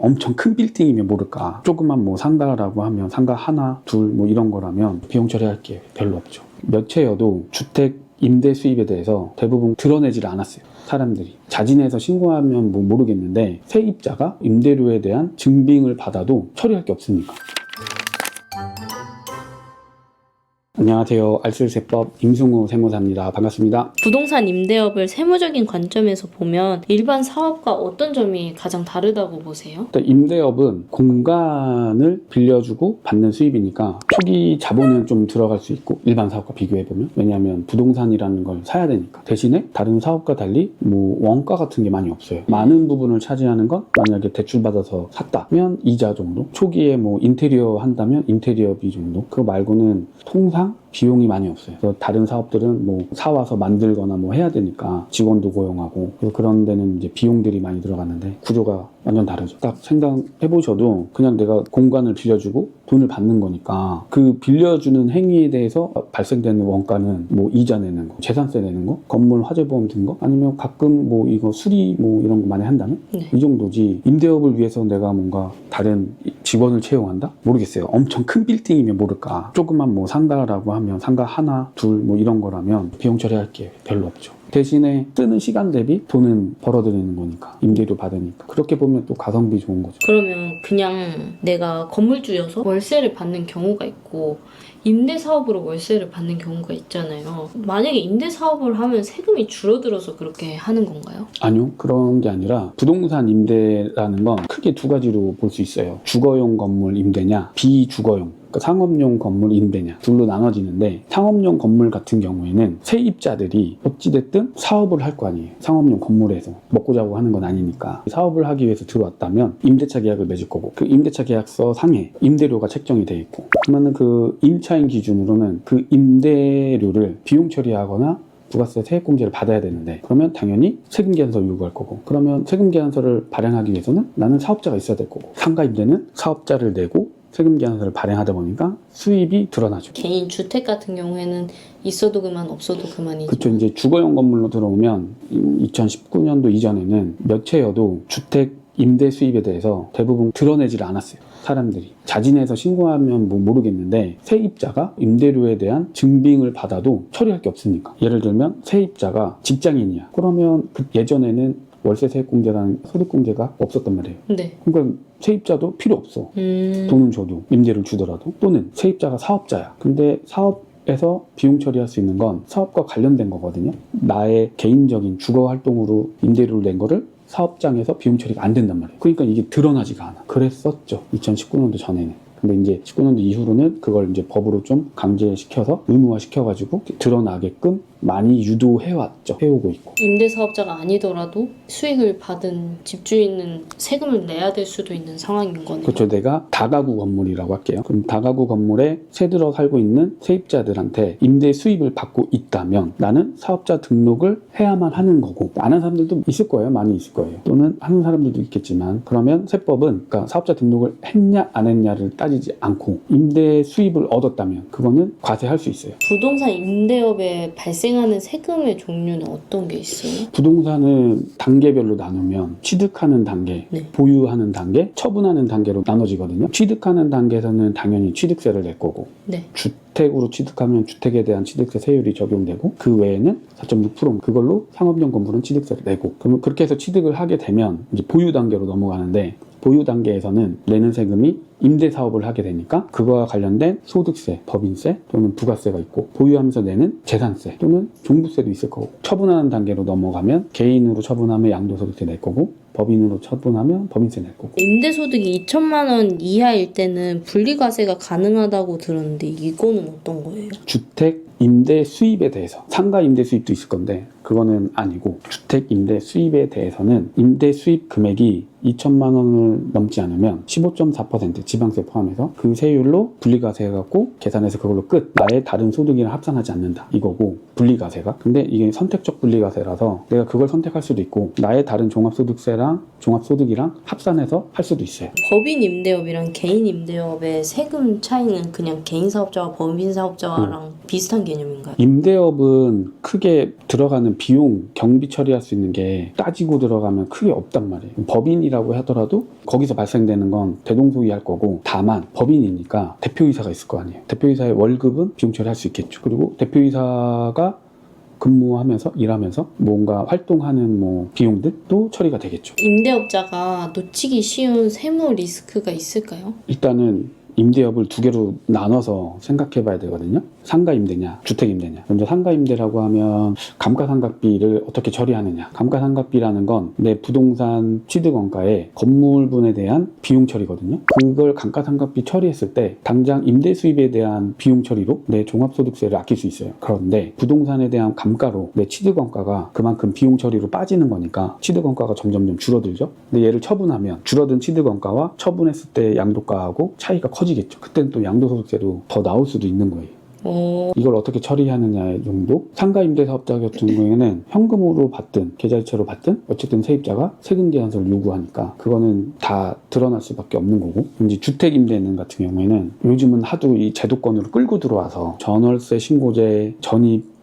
엄청 큰 빌딩이면 모를까. 조그만 뭐 상가라고 하면 상가 하나, 둘 뭐 이런 거라면 비용 처리할 게 별로 없죠. 몇 채여도 주택 임대 수입에 대해서 대부분 드러내질 않았어요. 사람들이 자진해서 신고하면 뭐 모르겠는데 세입자가 임대료에 대한 증빙을 받아도 처리할 게 없으니까. 안녕하세요. 알쓸세법 임승우 세무사입니다. 반갑습니다. 부동산 임대업을 세무적인 관점에서 보면 일반 사업과 어떤 점이 가장 다르다고 보세요? 일단 임대업은 공간을 빌려주고 받는 수입이니까 초기 자본은 좀 들어갈 수 있고 일반 사업과 비교해보면, 왜냐하면 부동산이라는 걸 사야 되니까. 대신에 다른 사업과 달리 뭐 원가 같은 게 많이 없어요. 많은 부분을 차지하는 건 만약에 대출받아서 샀다면 이자 정도, 초기에 뭐 인테리어 한다면 인테리어비 정도, 그거 말고는 통상 비용이 많이 없어요. 그래서 다른 사업들은 뭐 사와서 만들거나 뭐 해야 되니까 직원도 고용하고, 그런 데는 이제 비용들이 많이 들어가는데 구조가 완전 다르죠. 딱 생각해 보셔도 그냥 내가 공간을 빌려주고 돈을 받는 거니까 그 빌려주는 행위에 대해서 발생되는 원가는 뭐 이자 내는 거, 재산세 내는 거, 건물 화재보험 든 거, 아니면 가끔 뭐 이거 수리 뭐 이런 거 많이 한다면 이 정도지. 임대업을 위해서 내가 뭔가 다른 직원을 채용한다? 모르겠어요. 엄청 큰 빌딩이면 모를까. 조그만 뭐 상가라고 하면 상가 하나, 둘 뭐 이런 거라면 비용 처리할 게 별로 없죠. 대신에 쓰는 시간 대비 돈은 벌어들이는 거니까, 임대료 받으니까. 그렇게 보면 또 가성비 좋은 거죠. 그러면 그냥 내가 건물주여서 월세를 받는 경우가 있고 임대사업으로 월세를 받는 경우가 있잖아요. 만약에 임대사업을 하면 세금이 줄어들어서 그렇게 하는 건가요? 아니요, 그런 게 아니라 부동산 임대라는 건 크게 두 가지로 볼 수 있어요. 주거용 건물 임대냐, 비주거용, 그러니까 상업용 건물 임대냐, 둘로 나눠지는데, 상업용 건물 같은 경우에는 세입자들이 어찌됐든 사업을 할 거 아니에요. 상업용 건물에서 먹고 자고 하는 건 아니니까 사업을 하기 위해서 들어왔다면 임대차 계약을 맺을 거고, 그 임대차 계약서 상에 임대료가 책정이 돼 있고, 그러면은 그 임차인 기준으로는 그 임대료를 비용 처리하거나 부가세 세액공제를 받아야 되는데, 그러면 당연히 세금계산서 요구할 거고, 그러면 세금계산서를 발행하기 위해서는 나는 사업자가 있어야 될 거고, 상가 임대는 사업자를 내고 세금계산서를 발행하다 보니까 수입이 드러나죠. 개인 주택 같은 경우에는 있어도 그만 없어도 그만이죠. 그렇죠. 이제 주거용 건물로 들어오면 2019년도 이전에는 몇 채여도 주택 임대 수입에 대해서 대부분 드러내질 않았어요. 사람들이 자진해서 신고하면 뭐 모르겠는데 세입자가 임대료에 대한 증빙을 받아도 처리할 게 없으니까. 예를 들면 세입자가 직장인이야. 그러면 예전에는 월세 세액공제라는 소득공제가 없었단 말이에요. 네. 그러니까 세입자도 필요 없어. 돈은 줘도, 임대를 주더라도. 또는 세입자가 사업자야. 근데 사업에서 비용 처리할 수 있는 건 사업과 관련된 거거든요. 나의 개인적인 주거 활동으로 임대료를 낸 거를 사업장에서 비용 처리가 안 된단 말이에요. 그러니까 이게 드러나지가 않아. 그랬었죠. 2019년도 전에는. 근데 이제 19년도 이후로는 그걸 이제 법으로 좀 강제시켜서 의무화 시켜가지고 드러나게끔 많이 유도해왔죠. 해오고 있고. 임대사업자가 아니더라도 수익을 받은 집주인은 세금을 내야 될 수도 있는 상황인 거네요. 그렇죠. 내가 다가구 건물이라고 할게요. 그럼 다가구 건물에 새들어 살고 있는 세입자들한테 임대 수입을 받고 있다면 나는 사업자 등록을 해야만 하는 거고, 안 하는 사람들도 있을 거예요. 많이 있을 거예요. 또는 하는 사람들도 있겠지만, 그러면 세법은 그러니까 사업자 등록을 했냐 안 했냐를 따지지 않고 임대 수입을 얻었다면 그거는 과세할 수 있어요. 부동산 임대업에 발생하는 세금의 종류는 어떤 게 있어요? 부동산은 단계별로 나누면 취득하는 단계, 네. 보유하는 단계, 처분하는 단계로 나눠지거든요. 취득하는 단계에서는 당연히 취득세를 낼 거고, 네. 주택으로 취득하면 주택에 대한 취득세 세율이 적용되고, 그 외에는 4.6% 그걸로 상업용 건물은 취득세를 내고, 그러면 그렇게 해서 취득을 하게 되면 이제 보유 단계로 넘어가는데, 보유 단계에서는 내는 세금이 임대 사업을 하게 되니까 그거와 관련된 소득세, 법인세 또는 부가세가 있고, 보유하면서 내는 재산세 또는 종부세도 있을 거고, 처분하는 단계로 넘어가면 개인으로 처분하면 양도소득세 낼 거고, 법인으로 처분하면 법인세 낼 거고. 임대소득이 2천만 원 이하일 때는 분리과세가 가능하다고 들었는데 이거는 어떤 거예요? 주택 임대 수입에 대해서, 상가 임대 수입도 있을 건데 그거는 아니고, 주택 임대 수입에 대해서는 임대 수입 금액이 2천만 원을 넘지 않으면 15.4% 지방세 포함해서 그 세율로 분리과세 해갖고 계산해서 그걸로 끝. 나의 다른 소득이랑 합산하지 않는다 이거고, 분리과세가. 근데 이게 선택적 분리과세라서 내가 그걸 선택할 수도 있고, 나의 다른 종합소득세랑 종합소득이랑 합산해서 할 수도 있어요. 법인 임대업이랑 개인 임대업의 세금 차이는 그냥 개인 사업자와 법인 사업자랑 비슷한 개념인가요? 임대업은 크게 들어가는 비용, 경비 처리할 수 있는 게 따지고 들어가면 크게 없단 말이에요. 법인이라고 하더라도 거기서 발생되는 건 대동소이할 거고, 다만 법인이니까 대표이사가 있을 거 아니에요. 대표이사의 월급은 비용 처리할 수 있겠죠. 그리고 대표이사가 근무하면서 일하면서 뭔가 활동하는 뭐 비용들도 처리가 되겠죠. 임대업자가 놓치기 쉬운 세무 리스크가 있을까요? 일단은 임대업을 두 개로 나눠서 생각해 봐야 되거든요. 상가임대냐, 주택임대냐. 먼저 상가임대라고 하면 감가상각비를 어떻게 처리하느냐. 감가상각비라는 건 내 부동산 취득원가에 건물분에 대한 비용 처리거든요. 그걸 감가상각비 처리했을 때 당장 임대 수입에 대한 비용 처리로 내 종합소득세를 아낄 수 있어요. 그런데 부동산에 대한 감가로 내 취득원가가 그만큼 비용 처리로 빠지는 거니까 취득원가가 점점점 줄어들죠. 근데 얘를 처분하면 줄어든 취득원가와 처분했을 때 양도가하고 차이가 커지겠죠. 그때는 또 양도소득세도 더 나올 수도 있는 거예요. 이걸 어떻게 처리하느냐의 정도. 상가 임대 사업자 같은 경우에는 현금으로 받든 계좌이체로 받든 어쨌든 세입자가 세금 계산서를 요구하니까 그거는 다 드러날 수밖에 없는 거고, 이제 주택 임대는 같은 경우에는 요즘은 하도 이 제도권으로 끌고 들어와서 전월세 신고제, 전입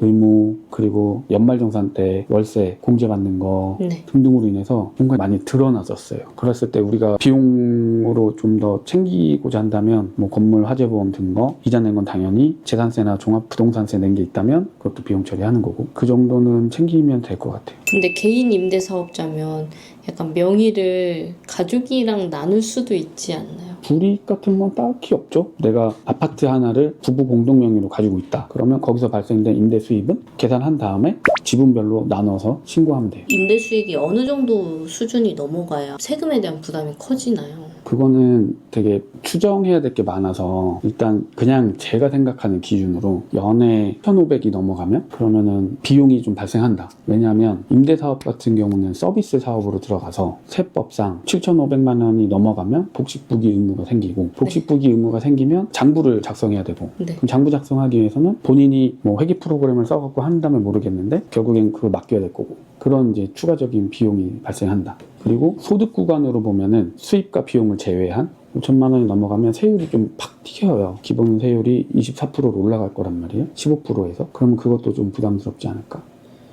의무, 그리고 연말정산 때 월세 공제받는 거 네. 등등으로 인해서 뭔가 많이 드러나졌어요. 그랬을 때 우리가 비용으로 좀 더 챙기고자 한다면 뭐 건물 화재보험 든 거, 이자 낸 건 당연히 재산세나 종합부동산세 낸 게 있다면 그것도 비용 처리하는 거고, 그 정도는 챙기면 될 것 같아요. 근데 개인 임대 사업자면 약간 명의를 가족이랑 나눌 수도 있지 않나요? 불이익 같은 건 딱히 없죠. 내가 아파트 하나를 부부 공동 명의로 가지고 있다. 그러면 거기서 발생된 임대 수입은 계산한 다음에 지분별로 나눠서 신고하면 돼요. 임대 수익이 어느 정도 수준이 넘어가야 세금에 대한 부담이 커지나요? 그거는 되게 추정해야 될 게 많아서, 일단 그냥 제가 생각하는 기준으로 연에 1,500이 넘어가면 그러면은 비용이 좀 발생한다. 왜냐하면 임대사업 같은 경우는 서비스 사업으로 들어가서 세법상 7,500만 원이 넘어가면 복식부기 의무가 생기고, 복식부기 의무가 생기면 장부를 작성해야 되고, 네. 그럼 장부 작성하기 위해서는 본인이 뭐 회계 프로그램을 써갖고 한다면 모르겠는데 결국엔 그걸 맡겨야 될 거고, 그런 이제 추가적인 비용이 발생한다. 그리고 소득 구간으로 보면은 수입과 비용을 제외한 5천만 원이 넘어가면 세율이 좀 팍 튀겨요. 기본 세율이 24%로 올라갈 거란 말이에요. 15%에서. 그러면 그것도 좀 부담스럽지 않을까?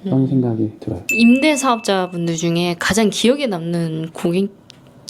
그런 생각이 들어요. 임대 사업자분들 중에 가장 기억에 남는 고객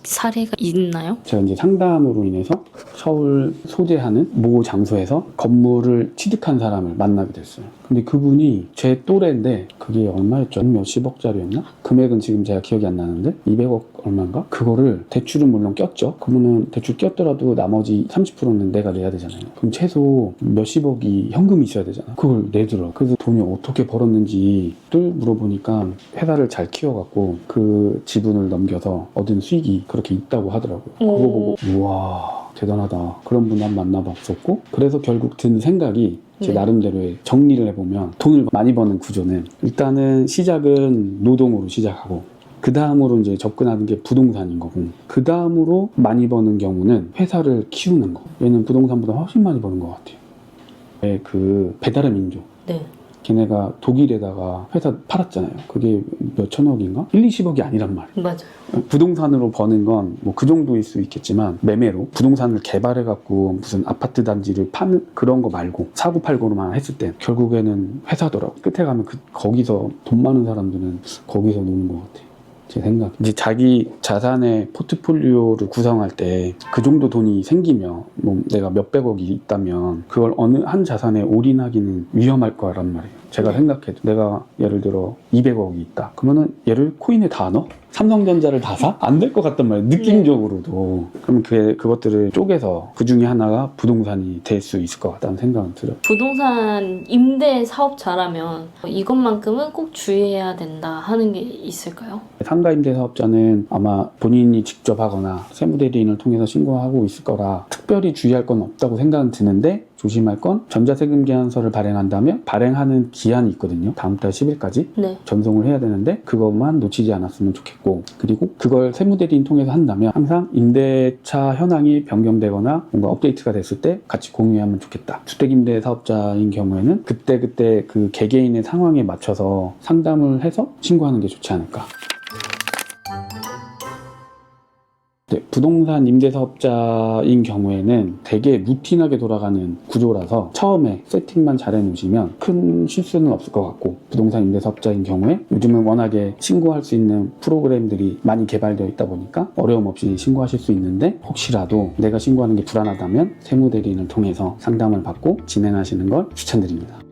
사례가 있나요? 제가 이제 상담으로 인해서 서울 소재하는 모 장소에서 건물을 취득한 사람을 만나게 됐어요. 근데 그분이 제 또래인데 그게 얼마였죠? 몇십억짜리였나? 금액은 지금 제가 기억이 안 나는데 200억 얼마인가? 그거를 대출은 물론 꼈죠. 그러면은 대출 꼈더라도 나머지 30%는 내가 내야 되잖아요. 그럼 최소 몇십억이 현금이 있어야 되잖아. 그걸 내더라고. 그래서 돈이 어떻게 벌었는지를 물어보니까 회사를 잘 키워갖고 그 지분을 넘겨서 얻은 수익이 그렇게 있다고 하더라고요. 그거 보고 우와 대단하다. 그런 분 한 만나봤었고, 그래서 결국 든 생각이 제 네. 나름대로의 정리를 해보면 돈을 많이 버는 구조는 일단은 시작은 노동으로 시작하고 그 다음으로 이제 접근하는 게 부동산인 거고, 그 다음으로 많이 버는 경우는 회사를 키우는 거. 얘는 부동산보다 훨씬 많이 버는 것 같아요. 그 배달의 민족. 네. 걔네가 독일에다가 회사 팔았잖아요. 그게 몇 천억인가? 1, 20억이 아니란 말이에요. 맞아요. 부동산으로 버는 건 뭐 그 정도일 수 있겠지만, 매매로 부동산을 개발해갖고 무슨 아파트 단지를 파는 그런 거 말고 사고 팔고로만 했을 때 결국에는 회사더라고. 끝에 가면 거기서 돈 많은 사람들은 거기서 노는 것 같아요. 제 생각. 이제 자기 자산의 포트폴리오를 구성할 때 그 정도 돈이 생기면, 뭐 내가 몇백억이 있다면 그걸 어느 한 자산에 올인하기는 위험할 거란 말이에요. 제가 생각해도 내가 예를 들어 200억이 있다. 그러면은 얘를 코인에 다 넣어? 삼성전자를 다 사? 안 될 것 같단 말이에요. 느낌적으로도. 그럼 그것들을 쪼개서 그 중에 하나가 부동산이 될 수 있을 것 같다는 생각은 들어요. 부동산 임대 사업자라면 이것만큼은 꼭 주의해야 된다 하는 게 있을까요? 상가 임대 사업자는 아마 본인이 직접 하거나 세무대리인을 통해서 신고하고 있을 거라 특별히 주의할 건 없다고 생각은 드는데, 조심할 건 전자세금 계산서를 발행한다면 발행하는 기한이 있거든요. 다음 달 10일까지 네. 전송을 해야 되는데 그것만 놓치지 않았으면 좋겠고, 그리고 그걸 세무대리인 통해서 한다면 항상 임대차 현황이 변경되거나 뭔가 업데이트가 됐을 때 같이 공유하면 좋겠다. 주택임대 사업자인 경우에는 그때 그 개개인의 상황에 맞춰서 상담을 해서 신고하는 게 좋지 않을까. 네, 부동산 임대사업자인 경우에는 되게 루틴하게 돌아가는 구조라서 처음에 세팅만 잘 해놓으시면 큰 실수는 없을 것 같고, 부동산 임대사업자인 경우에 요즘은 워낙에 신고할 수 있는 프로그램들이 많이 개발되어 있다 보니까 어려움 없이 신고하실 수 있는데, 혹시라도 내가 신고하는 게 불안하다면 세무대리인을 통해서 상담을 받고 진행하시는 걸 추천드립니다.